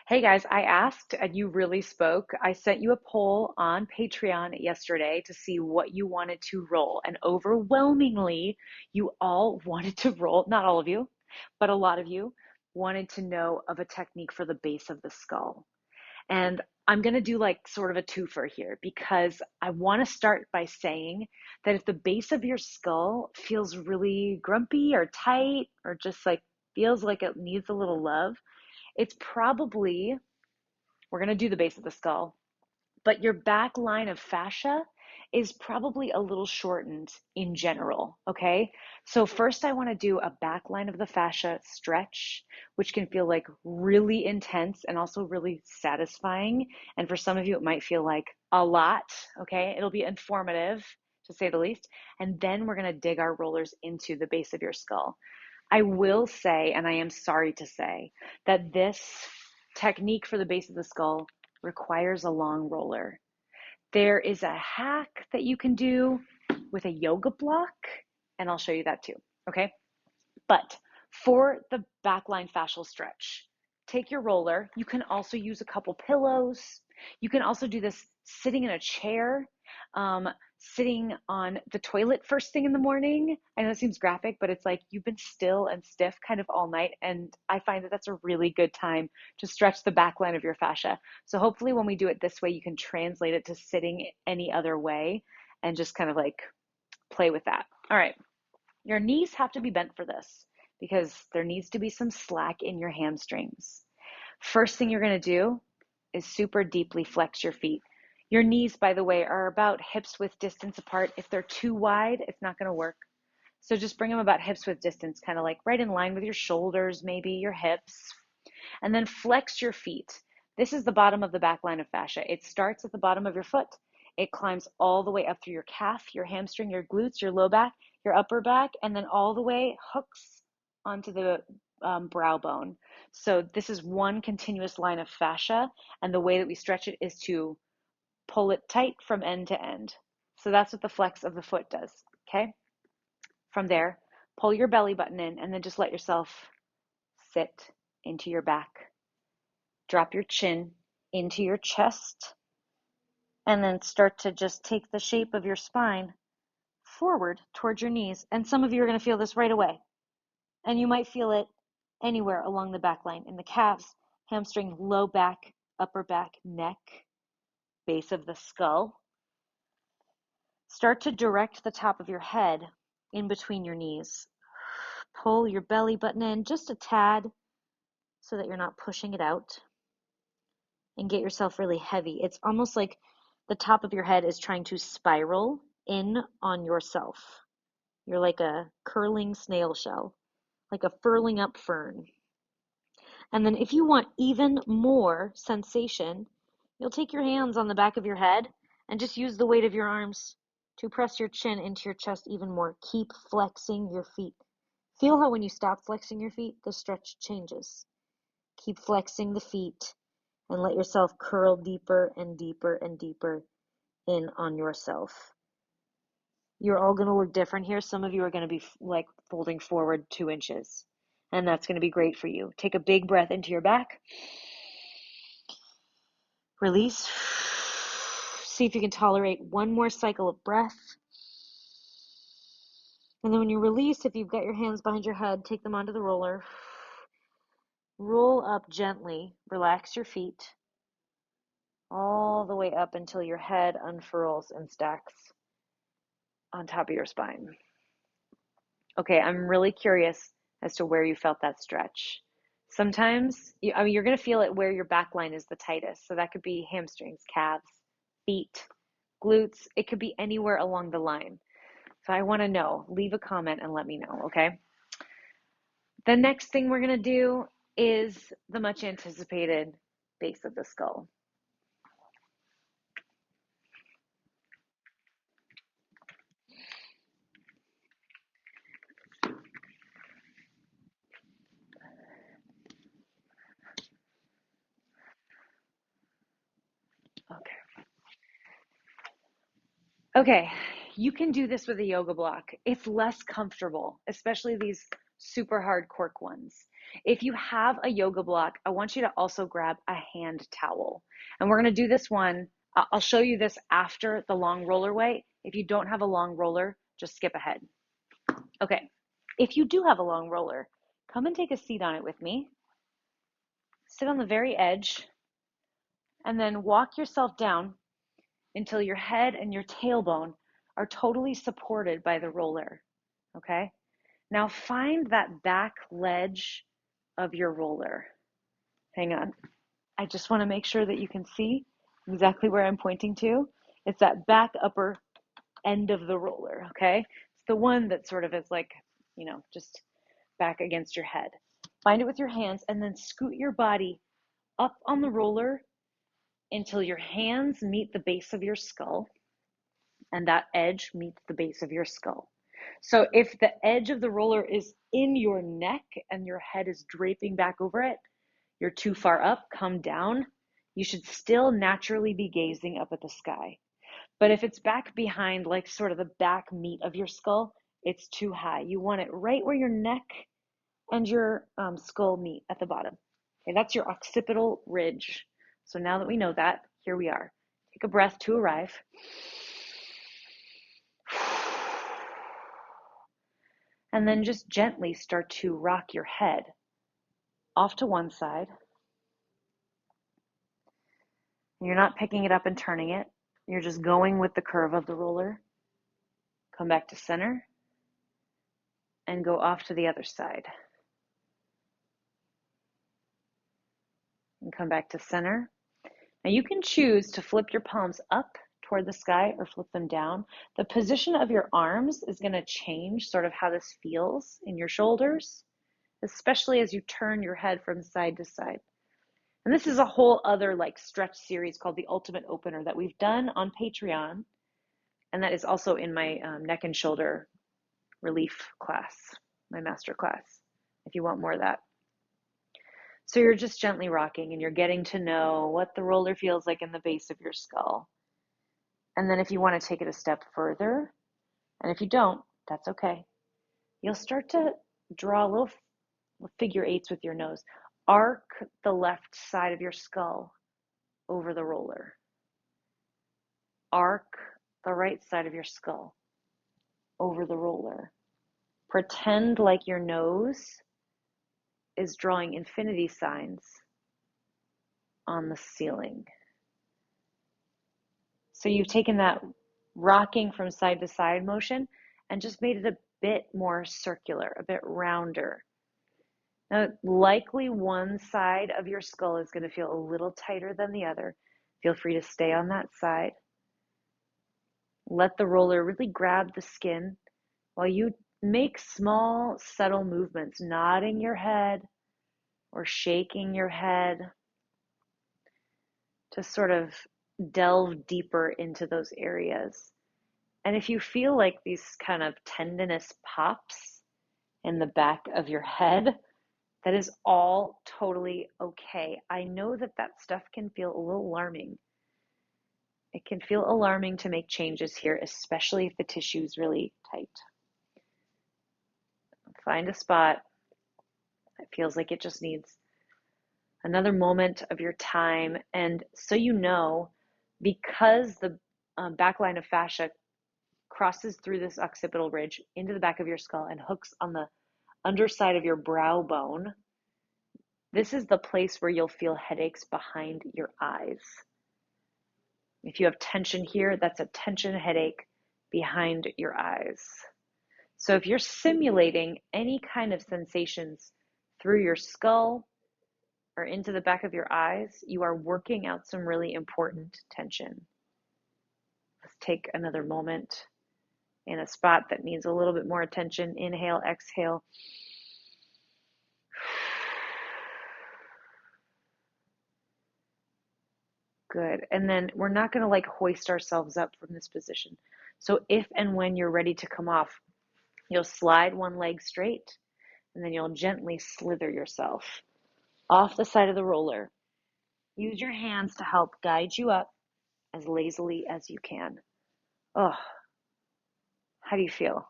Hey guys, I asked and you really spoke. I sent you a poll on Patreon yesterday to see what you wanted to roll. And overwhelmingly, you all wanted to roll, not all of you, but a lot of you wanted to know of a technique for the base of the skull. And I'm going to do like sort of a twofer here because I want to start by saying that if the base of your skull feels really grumpy or tight or just like feels like it needs a little love, it's probably we're going to do the base of the skull, but your back line of fascia is probably a little shortened in general, okay? So first I want to do a back line of the fascia stretch, which can feel like really intense and also really satisfying. And for some of you, it might feel like a lot, okay? It'll be informative to say the least. And then we're going to dig our rollers into the base of your skull. I will say, and I am sorry to say, that this technique for the base of the skull requires a long roller. There is a hack that you can do with a yoga block, and I'll show you that too, okay? But for the backline fascial stretch, take your roller. You can also use a couple pillows. You can also do this sitting in a chair, sitting on the toilet first thing in the morning. I know it seems graphic, but it's like you've been still and stiff kind of all night. And I find that that's a really good time to stretch the back line of your fascia. So hopefully when we do it this way, you can translate it to sitting any other way and just kind of like play with that. All right. Your knees have to be bent for this because there needs to be some slack in your hamstrings. First thing you're going to do is super deeply flex your feet. Your knees, by the way, are about hips width distance apart. If they're too wide, it's not going to work. So just bring them about hips width distance, kind of like right in line with your shoulders, maybe your hips. And then flex your feet. This is the bottom of the back line of fascia. It starts at the bottom of your foot. It climbs all the way up through your calf, your hamstring, your glutes, your low back, your upper back, and then all the way hooks onto the brow bone. So this is one continuous line of fascia, and the way that we stretch it is to pull it tight from end to end. So that's what the flex of the foot does, okay? From there, pull your belly button in and then just let yourself sit into your back. Drop your chin into your chest and then start to just take the shape of your spine forward towards your knees. And some of you are going to feel this right away. And you might feel it anywhere along the back line, in the calves, hamstring, low back, upper back, neck, base of the skull. Start to direct the top of your head in between your knees. Pull your belly button in just a tad so that you're not pushing it out. And get yourself really heavy. It's almost like the top of your head is trying to spiral in on yourself. You're like a curling snail shell, like a furling up fern. And then if you want even more sensation, you'll take your hands on the back of your head and just use the weight of your arms to press your chin into your chest even more. Keep flexing your feet. Feel how when you stop flexing your feet, the stretch changes. Keep flexing the feet and let yourself curl deeper and deeper and deeper in on yourself. You're all going to look different here. Some of you are going to be like folding forward 2 inches, and that's going to be great for you. Take a big breath into your back. Release. See if you can tolerate one more cycle of breath. And then when you release, if you've got your hands behind your head, take them onto the roller. Roll up gently. Relax your feet all the way up until your head unfurls and stacks on top of your spine. Okay, I'm really curious as to where you felt that stretch. Sometimes, you're going to feel it where your back line is the tightest. So that could be hamstrings, calves, feet, glutes. It could be anywhere along the line. So I want to know. Leave a comment and let me know, okay? The next thing we're going to do is the much anticipated base of the skull. Okay. Okay, you can do this with a yoga block. It's less comfortable, especially these super hard cork ones. If you have a yoga block, I want you to also grab a hand towel. And we're going to do this one. I'll show you this after the long roller way. If you don't have a long roller, just skip ahead. Okay. If you do have a long roller, come and take a seat on it with me. Sit on the very edge and then walk yourself down until your head and your tailbone are totally supported by the roller. Okay? Now find that back ledge of your roller. Hang on. I just want to make sure that you can see exactly where I'm pointing to. It's that back upper end of the roller, okay? It's the one that sort of is like, just back against your head. Find it with your hands and then scoot your body up on the roller until your hands meet the base of your skull and that edge meets the base of your skull. So if the edge of the roller is in your neck and your head is draping back over it, you're too far up, come down. You should still naturally be gazing up at the sky. But if it's back behind, like sort of the back meat of your skull, it's too high. You want it right where your neck and your skull meet at the bottom. Okay, that's your occipital ridge. So now that we know that, here we are. Take a breath to arrive. And then just gently start to rock your head off to one side. You're not picking it up and turning it. You're just going with the curve of the roller. Come back to center and go off to the other side. And come back to center. Now you can choose to flip your palms up toward the sky or flip them down. The position of your arms is going to change sort of how this feels in your shoulders, especially as you turn your head from side to side. And this is a whole other like stretch series called the Ultimate Opener that we've done on Patreon. And that is also in my neck and shoulder relief class, my master class, if you want more of that. So you're just gently rocking and you're getting to know what the roller feels like in the base of your skull. And then if you want to take it a step further, and if you don't, that's okay. You'll start to draw little figure eights with your nose. Arc the left side of your skull over the roller. Arc the right side of your skull over the roller. Pretend like your nose is drawing infinity signs on the ceiling. So you've taken that rocking from side to side motion and just made it a bit more circular, a bit rounder. Now, likely one side of your skull is going to feel a little tighter than the other. Feel free to stay on that side. Let the roller really grab the skin while you make small, subtle movements, nodding your head or shaking your head to sort of delve deeper into those areas. And if you feel like these kind of tendinous pops in the back of your head, that is all totally okay. I know that that stuff can feel a little alarming. It can feel alarming to make changes here, especially if the tissue is really tight. Find a spot that feels like it just needs another moment of your time. And so you know, because the backline of fascia crosses through this occipital ridge into the back of your skull and hooks on the underside of your brow bone, this is the place where you'll feel headaches behind your eyes. If you have tension here, that's a tension headache behind your eyes. So if you're simulating any kind of sensations through your skull or into the back of your eyes, you are working out some really important tension. Let's take another moment in a spot that needs a little bit more attention. Inhale, exhale. Good. And then we're not going to like hoist ourselves up from this position. So if and when you're ready to come off, you'll slide one leg straight and then you'll gently slither yourself off the side of the roller. Use your hands to help guide you up as lazily as you can. Oh, how do you feel?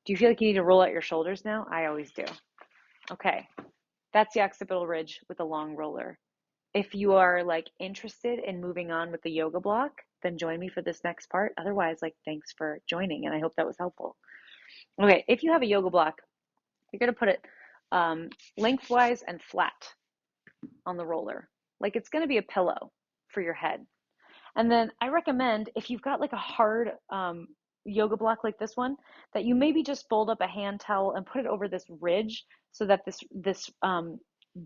Do you feel like you need to roll out your shoulders now? I always do. Okay, that's the occipital ridge with a long roller. If you are like interested in moving on with the yoga block, then join me for this next part. Otherwise, like, thanks for joining, and I hope that was helpful. Okay, if you have a yoga block, you're going to put it lengthwise and flat on the roller. Like it's going to be a pillow for your head. And then I recommend if you've got like a hard yoga block like this one, that you maybe just fold up a hand towel and put it over this ridge so that this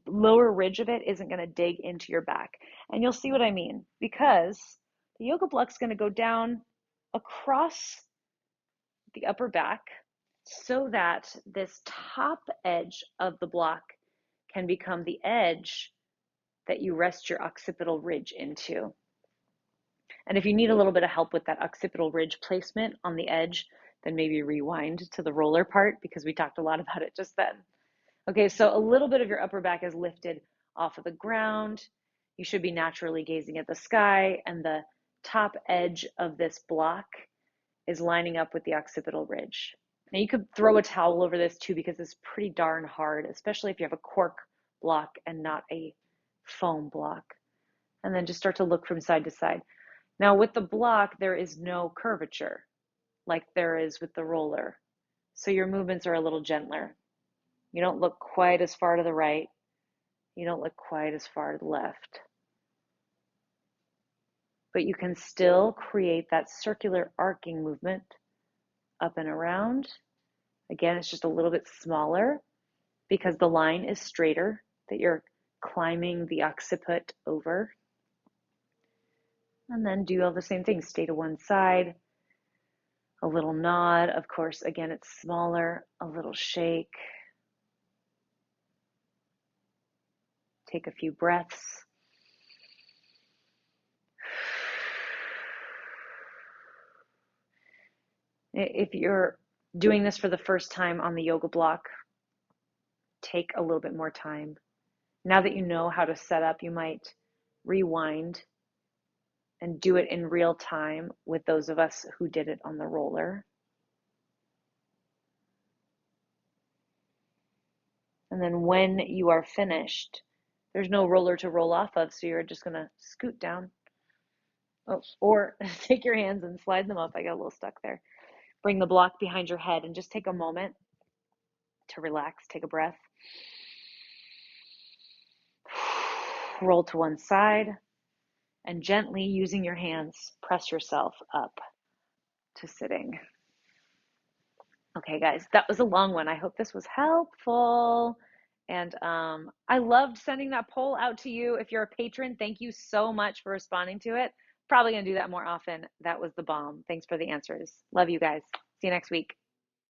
lower ridge of it isn't going to dig into your back. And you'll see what I mean, because the yoga block's going to go down across the upper back so that this top edge of the block can become the edge that you rest your occipital ridge into. And if you need a little bit of help with that occipital ridge placement on the edge, then maybe rewind to the roller part because we talked a lot about it just then. Okay, so a little bit of your upper back is lifted off of the ground. You should be naturally gazing at the sky, and the top edge of this block is lining up with the occipital ridge. Now you could throw a towel over this too because it's pretty darn hard, especially if you have a cork block and not a foam block. And then just start to look from side to side. Now with the block, there is no curvature like there is with the roller. So your movements are a little gentler. You don't look quite as far to the right. You don't look quite as far to the left. But you can still create that circular arcing movement up and around. Again, it's just a little bit smaller because the line is straighter that you're climbing the occiput over. And then do all the same things. Stay to one side, a little nod. Of course, again, it's smaller, a little shake. Take a few breaths. If you're doing this for the first time on the yoga block, take a little bit more time. Now that you know how to set up, you might rewind and do it in real time with those of us who did it on the roller. And then when you are finished, there's no roller to roll off of, so you're just going to scoot down. Oh, or take your hands and slide them up. I got a little stuck there. Bring the block behind your head and just take a moment to relax. Take a breath. Roll to one side and gently, using your hands, press yourself up to sitting. Okay, guys, that was a long one. I hope this was helpful. And I loved sending that poll out to you. If you're a patron, thank you so much for responding to it. Probably going to do that more often. That was the bomb. Thanks for the answers. Love you guys. See you next week.